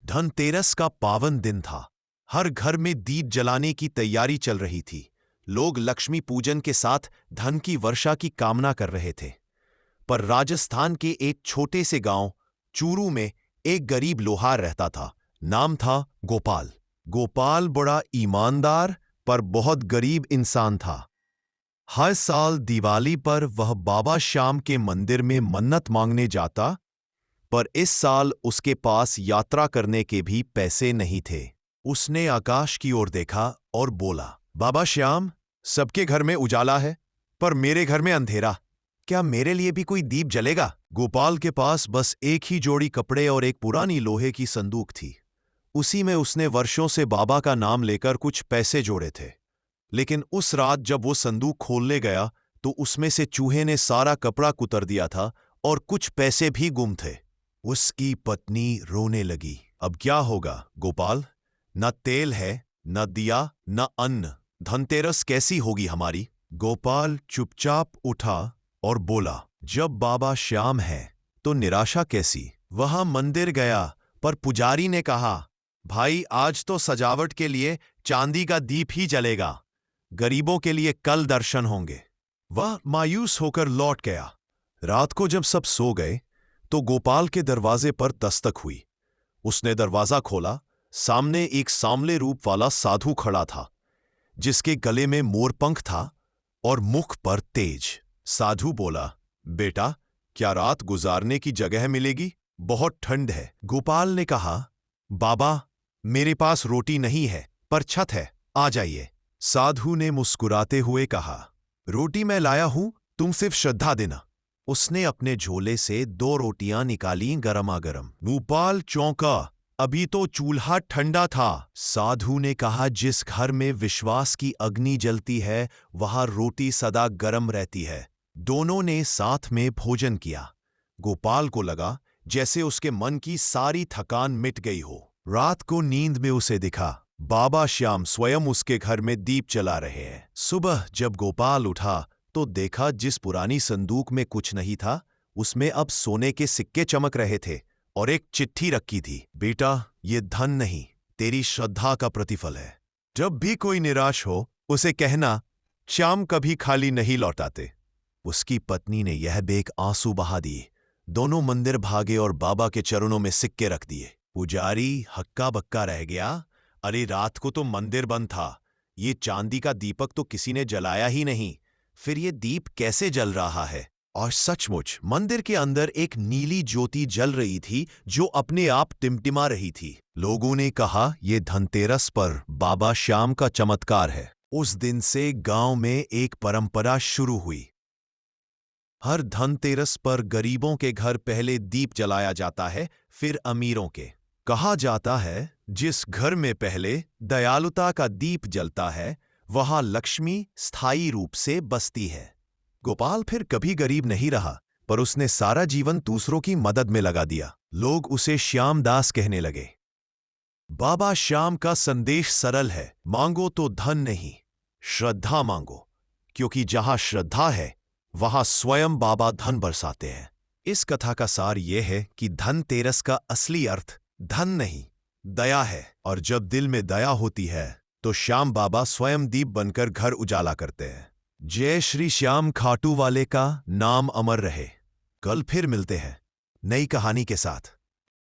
धनतेरस का पावन दिन था। हर घर में दीप जलाने की तैयारी चल रही थी। लोग लक्ष्मी पूजन के साथ धन की वर्षा की कामना कर रहे थे। पर राजस्थान के एक छोटे से गांव चूरू में एक गरीब लोहार रहता था। नाम था गोपाल। गोपाल बड़ा ईमानदार पर बहुत गरीब इंसान था। हर साल दिवाली पर वह बाबा श्याम के मंदिर में मन्नत मांगने जाता, पर इस साल उसके पास यात्रा करने के भी पैसे नहीं थे। उसने आकाश की ओर देखा और बोला, बाबा श्याम, सबके घर में उजाला है, पर मेरे घर में अंधेरा। क्या मेरे लिए भी कोई दीप जलेगा? गोपाल के पास बस एक ही जोड़ी कपड़े और एक पुरानी लोहे की संदूक थी। उसी में उसने वर्षों से बाबा का नाम लेकर कुछ पैसे जोड़े थे। लेकिन उस रात जब वो संदूक खोलने गया तो उसमें से चूहे ने सारा कपड़ा कुतर दिया था और कुछ पैसे भी गुम थे। उसकी पत्नी रोने लगी। अब क्या होगा गोपाल? न तेल है, न दिया, न अन्न। धनतेरस कैसी होगी हमारी? गोपाल चुपचाप उठा और बोला, जब बाबा श्याम है तो निराशा कैसी? वहां मंदिर गया, पर पुजारी ने कहा, भाई आज तो सजावट के लिए चांदी का दीप ही जलेगा, गरीबों के लिए कल दर्शन होंगे। वह मायूस होकर लौट गया। रात को जब सब सो गए तो गोपाल के दरवाजे पर दस्तक हुई। उसने दरवाजा खोला। सामने एक सांवले रूप वाला साधु खड़ा था, जिसके गले में मोरपंख था और मुख पर तेज। साधु बोला, बेटा, क्या रात गुजारने की जगह मिलेगी? बहुत ठंड है। गोपाल ने कहा, बाबा, मेरे पास रोटी नहीं है, पर छत है, आ जाइए। साधु ने मुस्कुराते हुए कहा, रोटी मैं लाया हूं, तुम सिर्फ श्रद्धा देना। उसने अपने झोले से 2 रोटियां निकाली गरमागरम। गोपाल चौंका। अभी तो चूल्हा ठंडा था। साधु ने कहा, जिस घर में विश्वास की अग्नि जलती है वहां रोटी सदा गर्म रहती है। दोनों ने साथ में भोजन किया। गोपाल को लगा जैसे उसके मन की सारी थकान मिट गई हो। रात को नींद में उसे दिखा, बाबा श्याम स्वयं उसके घर में दीप जला रहे हैं। सुबह जब गोपाल उठा तो देखा जिस पुरानी संदूक में कुछ नहीं था, उसमें अब सोने के सिक्के चमक रहे थे और एक चिट्ठी रखी थी। बेटा, ये धन नहीं, तेरी श्रद्धा का प्रतिफल है। जब भी कोई निराश हो उसे कहना, श्याम कभी खाली नहीं लौटाते। उसकी पत्नी ने यह देख आंसू बहा दिए। दोनों मंदिर भागे और बाबा के चरणों में सिक्के रख दिए। पुजारी हक्का बक्का रह गया। अरे रात को तो मंदिर बंद था, ये चांदी का दीपक तो किसी ने जलाया ही नहीं, फिर ये दीप कैसे जल रहा है? और सचमुच मंदिर के अंदर एक नीली ज्योति जल रही थी जो अपने आप टिमटिमा रही थी। लोगों ने कहा, ये धनतेरस पर बाबा श्याम का चमत्कार है। उस दिन से गांव में एक परंपरा शुरू हुई। हर धनतेरस पर गरीबों के घर पहले दीप जलाया जाता है, फिर अमीरों के। कहा जाता है, जिस घर में पहले दयालुता का दीप जलता है वहां लक्ष्मी स्थायी रूप से बसती है। गोपाल फिर कभी गरीब नहीं रहा, पर उसने सारा जीवन दूसरों की मदद में लगा दिया। लोग उसे श्याम दास कहने लगे। बाबा श्याम का संदेश सरल है, मांगो तो धन नहीं, श्रद्धा मांगो, क्योंकि जहां श्रद्धा है वहां स्वयं बाबा धन बरसाते हैं। इस कथा का सार यह है कि धनतेरस का असली अर्थ धन नहीं, दया है, और जब दिल में दया होती है तो श्याम बाबा स्वयं दीप बनकर घर उजाला करते हैं। जय श्री श्याम खाटू वाले का नाम अमर रहे। कल फिर मिलते हैं नई कहानी के साथ।